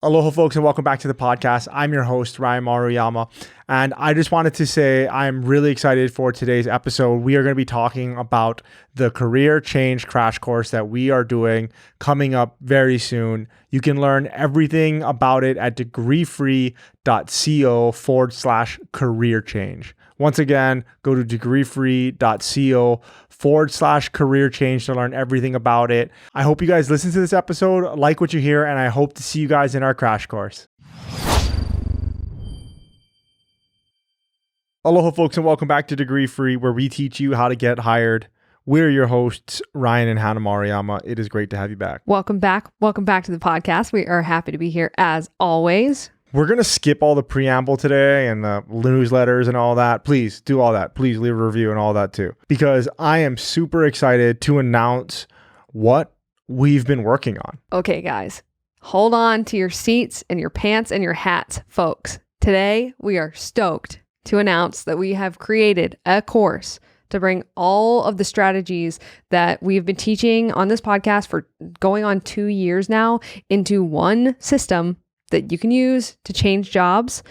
Aloha, folks, and welcome back to the podcast. I'm your host, Ryan Maruyama, and I just wanted to say I'm really excited for today's episode. We are going to be talking about the career change crash course that we are doing coming up very soon. You can learn everything about it at degreefree.co/career change. Once again, go to degreefree.co/career change to learn everything about it. I hope you guys listen to this episode, like what you hear, and I hope to see you guys in our crash course. Aloha, folks, and welcome back to Degree Free, where we teach you how to get hired. We're your hosts, Ryan and Hannah Maruyama. It is great to have you back. Welcome back. Welcome back to the podcast. We are happy to be here as always. We're going to skip all the preamble today and the newsletters and all that. Please do all that. Please leave a review and all that too, because I am super excited to announce what we've been working on. Okay, guys, hold on to your seats and your pants and your hats, folks. Today, we are stoked to announce that we have created a course to bring all of the strategies that we've been teaching on this podcast for going on 2 years now into one system that you can use to change jobs.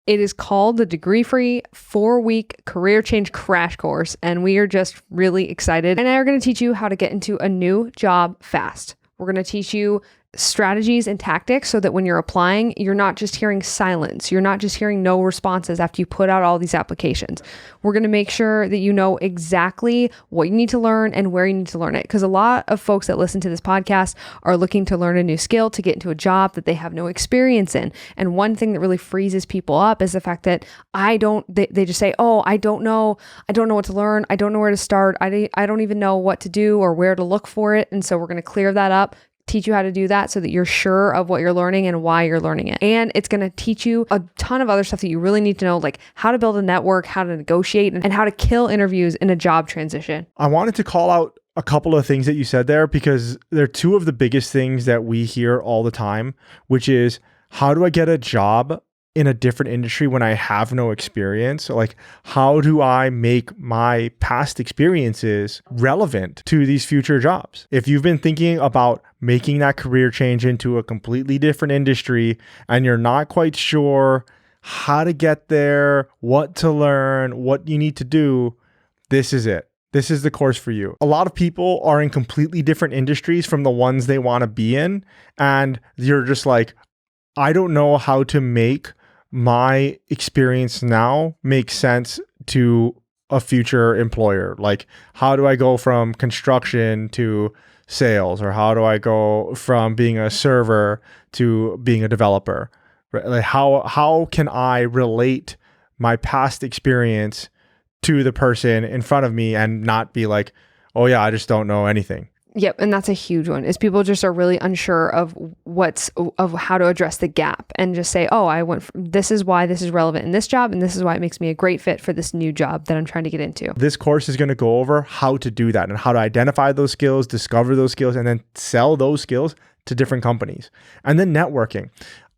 It is called the Degree Free 4-week career change crash course, and we are just really excited. And I are going to teach you how to get into a new job fast. We're going to teach you strategies and tactics so that when you're applying, you're not just hearing silence. You're not just hearing no responses after you put out all these applications. We're going to make sure that you know exactly what you need to learn and where you need to learn it. Because a lot of folks that listen to this podcast are looking to learn a new skill to get into a job that they have no experience in. And one thing that really freezes people up is the fact that they just say, oh, I don't know what to learn. I don't know where to start. I don't even know what to do or where to look for it. And so we're going to clear that up, teach you how to do that so that you're sure of what you're learning and why you're learning it. And it's going to teach you a ton of other stuff that you really need to know, like how to build a network, how to negotiate, and how to kill interviews in a job transition. I wanted to call out a couple of things that you said there because they're two of the biggest things that we hear all the time, which is, how do I get a job in a different industry when I have no experience? So like, how do I make my past experiences relevant to these future jobs? If you've been thinking about making that career change into a completely different industry and you're not quite sure how to get there, what to learn, what you need to do, this is it. This is the course for you. A lot of people are in completely different industries from the ones they want to be in. And you're just like, I don't know how to make my experience now make sense to a future employer. Like, how do I go from construction to sales? Or how do I go from being a server to being a developer? Right? Like, how can I relate my past experience to the person in front of me and not be like, oh yeah, I just don't know anything. Yep. And that's a huge one, is people just are really unsure of how to address the gap and just say, oh, this is why this is relevant in this job. And this is why it makes me a great fit for this new job that I'm trying to get into. This course is going to go over how to do that and how to identify those skills, discover those skills, and then sell those skills to different companies. And then networking.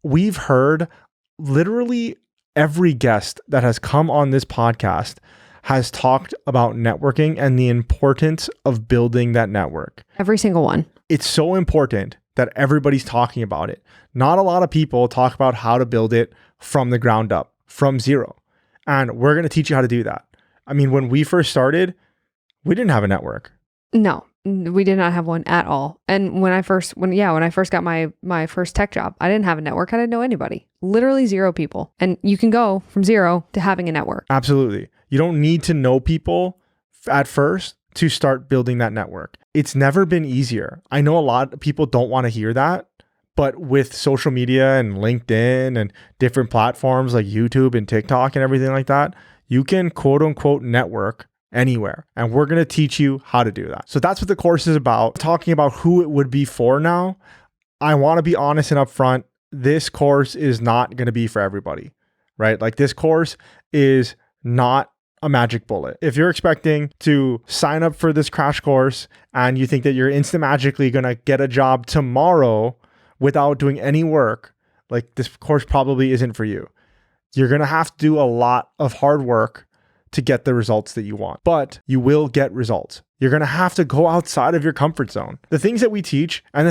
We've heard literally every guest that has come on this podcast has talked about networking and the importance of building that network. Every single one. It's so important that everybody's talking about it. Not a lot of people talk about how to build it from the ground up, from zero. And we're going to teach you how to do that. I mean, when we first started, we didn't have a network. No, we did not have one at all. And when I first got my first tech job, I didn't have a network. I didn't know anybody. Literally 0 people. And you can go from 0 to having a network. Absolutely. You don't need to know people at first to start building that network. It's never been easier. I know a lot of people don't want to hear that, but with social media and LinkedIn and different platforms like YouTube and TikTok and everything like that, you can quote unquote network anywhere. And we're going to teach you how to do that. So that's what the course is about. Talking about who it would be for now, I want to be honest and upfront. This course is not going to be for everybody, right? Like, this course is not a magic bullet. If you're expecting to sign up for this crash course and you think that you're instant magically going to get a job tomorrow without doing any work, like, this course probably isn't for you. You're going to have to do a lot of hard work to get the results that you want, but you will get results. You're going to have to go outside of your comfort zone. The things that we teach, and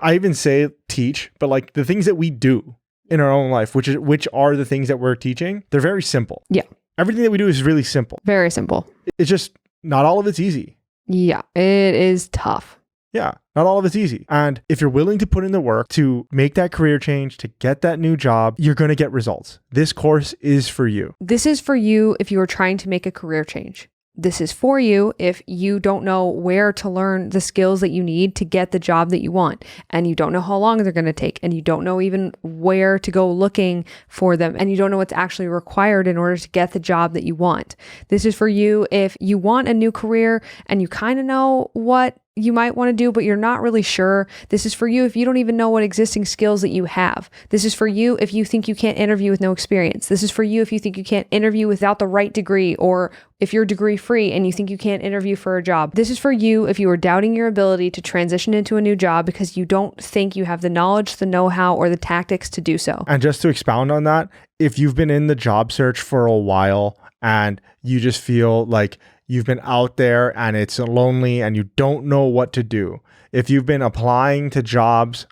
I even say teach, but like the things that we do in our own life, which are the things that we're teaching, they're very simple. Yeah. Everything that we do is really simple. Very simple. It's just not all of it's easy. Yeah, it is tough. Yeah, not all of it's easy. And if you're willing to put in the work to make that career change, to get that new job, you're going to get results. This course is for you. This is for you if you are trying to make a career change. This is for you if you don't know where to learn the skills that you need to get the job that you want, and you don't know how long they're going to take, and you don't know even where to go looking for them, and you don't know what's actually required in order to get the job that you want. This is for you if you want a new career and you kind of know what you might want to do, but you're not really sure. This is for you if you don't even know what existing skills that you have. This is for you if you think you can't interview with no experience. This is for you if you think you can't interview without the right degree, or if you're degree free and you think you can't interview for a job. This is for you if you are doubting your ability to transition into a new job because you don't think you have the knowledge, the know-how, or the tactics to do so. And just to expound on that, if you've been in the job search for a while and you just feel like you've been out there and it's lonely and you don't know what to do. If you've been applying to jobs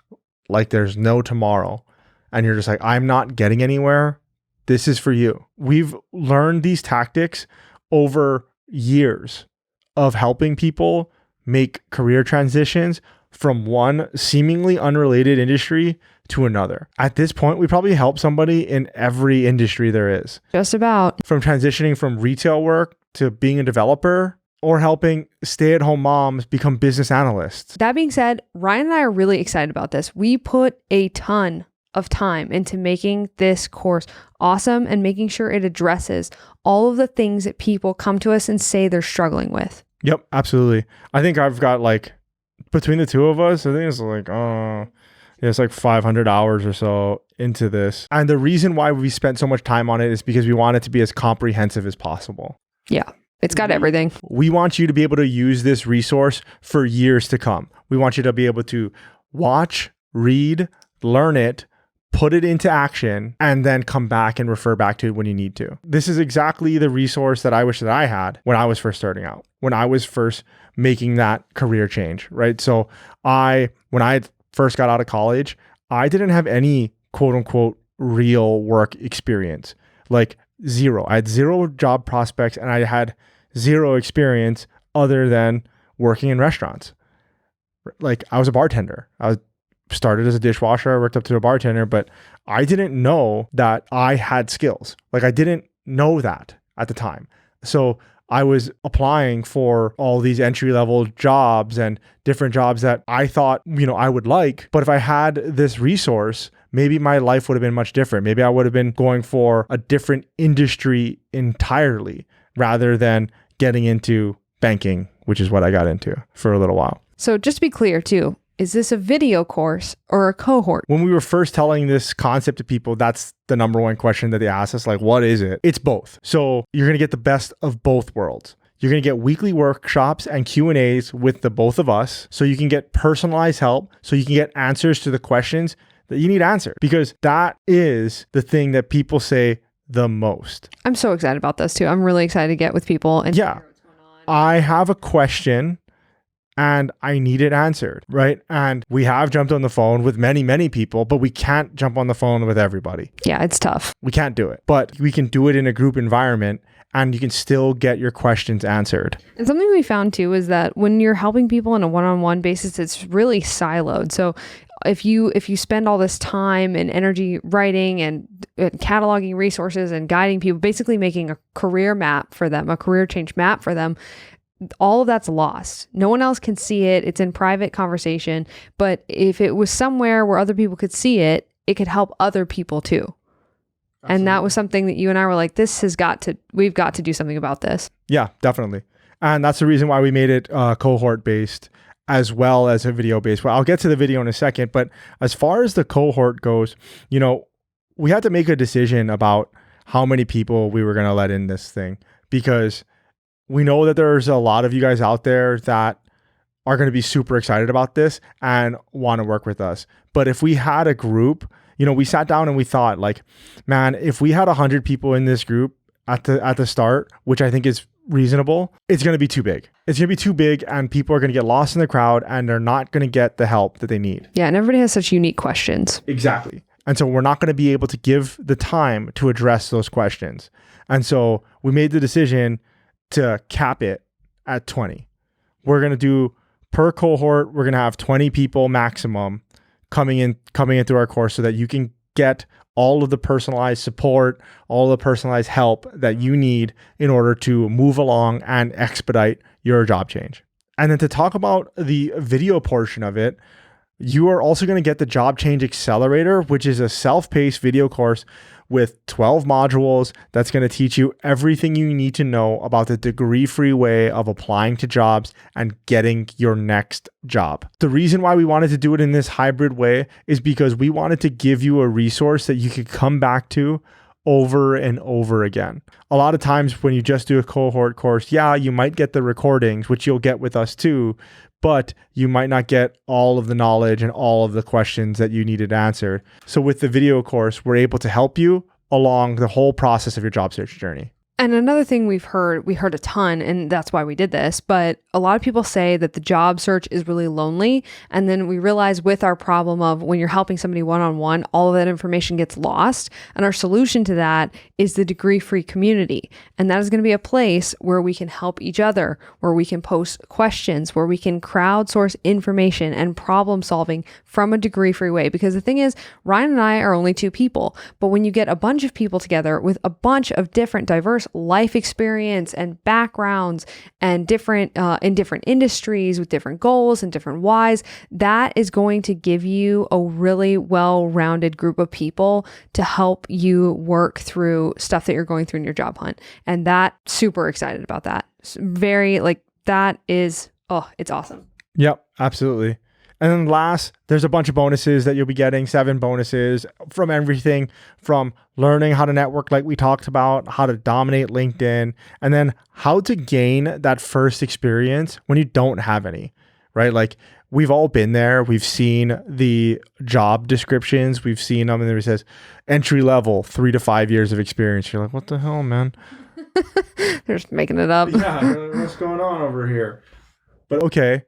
like there's no tomorrow and you're just like, I'm not getting anywhere, this is for you. We've learned these tactics over years of helping people make career transitions from one seemingly unrelated industry to another. At this point, we probably help somebody in every industry there is. Just about. From transitioning from retail work to being a developer, or helping stay-at-home moms become business analysts. That being said, Ryan and I are really excited about this. We put a ton of time into making this course awesome and making sure it addresses all of the things that people come to us and say they're struggling with. Yep, absolutely. I think I've got like, between the two of us, I think it's like, it's like 500 hours or so into this. And the reason why we spent so much time on it is because we want it to be as comprehensive as possible. Yeah, it's got everything. We want you to be able to use this resource for years to come. We want you to be able to watch, read, learn it, put it into action, and then come back and refer back to it when you need to. This is exactly the resource that I wish that I had when I was first starting out, when I was first making that career change, right? So when I first got out of college, I didn't have any quote unquote real work experience, like zero. I had zero job prospects and I had zero experience other than working in restaurants. Like I was a bartender. I started as a dishwasher. I worked up to a bartender, but I didn't know that I had skills. Like I didn't know that at the time. So I was applying for all these entry-level jobs and different jobs that I thought, I would like. But if I had this resource, maybe my life would have been much different. Maybe I would have been going for a different industry entirely rather than getting into banking, which is what I got into for a little while. So just to be clear too, is this a video course or a cohort? When we were first telling this concept to people, that's the number one question that they asked us, like, what is it? It's both. So you're going to get the best of both worlds. You're going to get weekly workshops and Q&As with the both of us, so you can get personalized help, so you can get answers to the questions that you need answered, because that is the thing that people say the most. I'm so excited about this too. I'm really excited to get with people and yeah, what's going on. I have a question and I need it answered, right? And we have jumped on the phone with many, many people, but we can't jump on the phone with everybody. Yeah, it's tough. We can't do it, but we can do it in a group environment and you can still get your questions answered. And something we found too is that when you're helping people on a one-on-one basis, it's really siloed. So if you spend all this time and energy writing and cataloging resources and guiding people, basically making a career map for them, a career change map for them, all of that's lost. No one else can see it. It's in private conversation. But if it was somewhere where other people could see it, it could help other people too. Absolutely. And that was something that you and I were like, we've got to do something about this. Yeah, definitely. And that's the reason why we made it cohort based as well as a video based. Well, I'll get to the video in a second, but as far as the cohort goes, we had to make a decision about how many people we were going to let in this thing, because we know that there's a lot of you guys out there that are going to be super excited about this and want to work with us. But if we had a group, we sat down and we thought, like, man, if we had 100 people in this group at the start, which I think is reasonable, it's going to be too big. It's going to be too big and people are going to get lost in the crowd and they're not going to get the help that they need. Yeah, and everybody has such unique questions. Exactly. And so we're not going to be able to give the time to address those questions. And so we made the decision to cap it at 20. We're going to do per cohort, we're going to have 20 people maximum coming in through our course so that you can get all of the personalized support, all the personalized help that you need in order to move along and expedite your job change. And then to talk about the video portion of it, you are also going to get the Job Change Accelerator, which is a self-paced video course with 12 modules that's going to teach you everything you need to know about the degree-free way of applying to jobs and getting your next job. The reason why we wanted to do it in this hybrid way is because we wanted to give you a resource that you could come back to over and over again. A lot of times when you just do a cohort course, yeah, you might get the recordings, which you'll get with us too, but you might not get all of the knowledge and all of the questions that you needed answered. So with the video course, we're able to help you along the whole process of your job search journey. And another thing we heard a ton, and that's why we did this, but a lot of people say that the job search is really lonely. And then we realize with our problem of when you're helping somebody one-on-one, all of that information gets lost. And our solution to that is the degree-free community. And that is going to be a place where we can help each other, where we can post questions, where we can crowdsource information and problem solving from a degree-free way. Because the thing is, Ryan and I are only two people, but when you get a bunch of people together with a bunch of different diverse life experience and backgrounds and different in different industries with different goals and different whys, that is going to give you a really well-rounded group of people to help you work through stuff that you're going through in your job hunt. And that, super excited about that. Very that is, it's awesome. Yep, absolutely. And then last, there's a bunch of bonuses that you'll be getting, 7 bonuses from everything from learning how to network like we talked about, how to dominate LinkedIn, and then how to gain that first experience when you don't have any, right? Like we've all been there. We've seen the job descriptions. We've seen them and there it says entry level, 3 to 5 years of experience. You're like, what the hell, man? They're just making it up. Yeah, what's going on over here? But okay.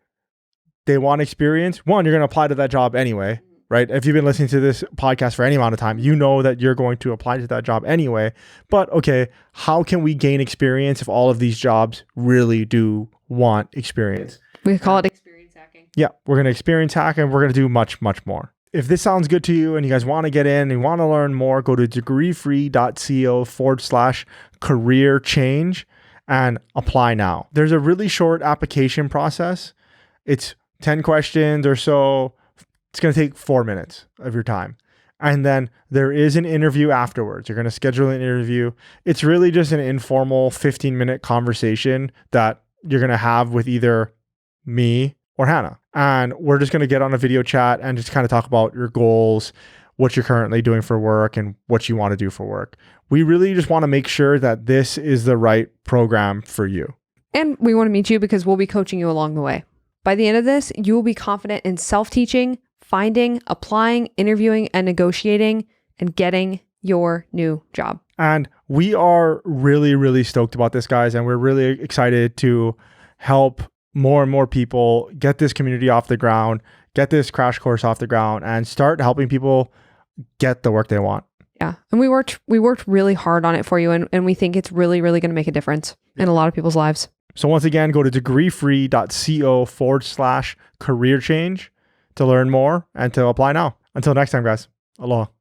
They want experience. One, you're going to apply to that job anyway, right? If you've been listening to this podcast for any amount of time, you know that you're going to apply to that job anyway. But okay, how can we gain experience if all of these jobs really do want experience? We call it experience hacking. Yeah, we're going to experience hack and we're going to do much, much more. If this sounds good to you and you guys want to get in and want to learn more, go to degreefree.co/career change and apply now. There's a really short application process. It's 10 questions or so. It's going to take 4 minutes of your time. And then there is an interview afterwards. You're going to schedule an interview. It's really just an informal 15-minute conversation that you're going to have with either me or Hannah. And we're just going to get on a video chat and just kind of talk about your goals, what you're currently doing for work, and what you want to do for work. We really just want to make sure that this is the right program for you. And we want to meet you because we'll be coaching you along the way. By the end of this, you will be confident in self-teaching, finding, applying, interviewing, and negotiating, and getting your new job. And we are really, really stoked about this, guys. And we're really excited to help more and more people get this community off the ground, get this crash course off the ground, and start helping people get the work they want. Yeah. And we worked really hard on it for you. And we think it's really, really going to make a difference in a lot of people's lives. So once again, go to degreefree.co/career change to learn more and to apply now. Until next time, guys. Aloha.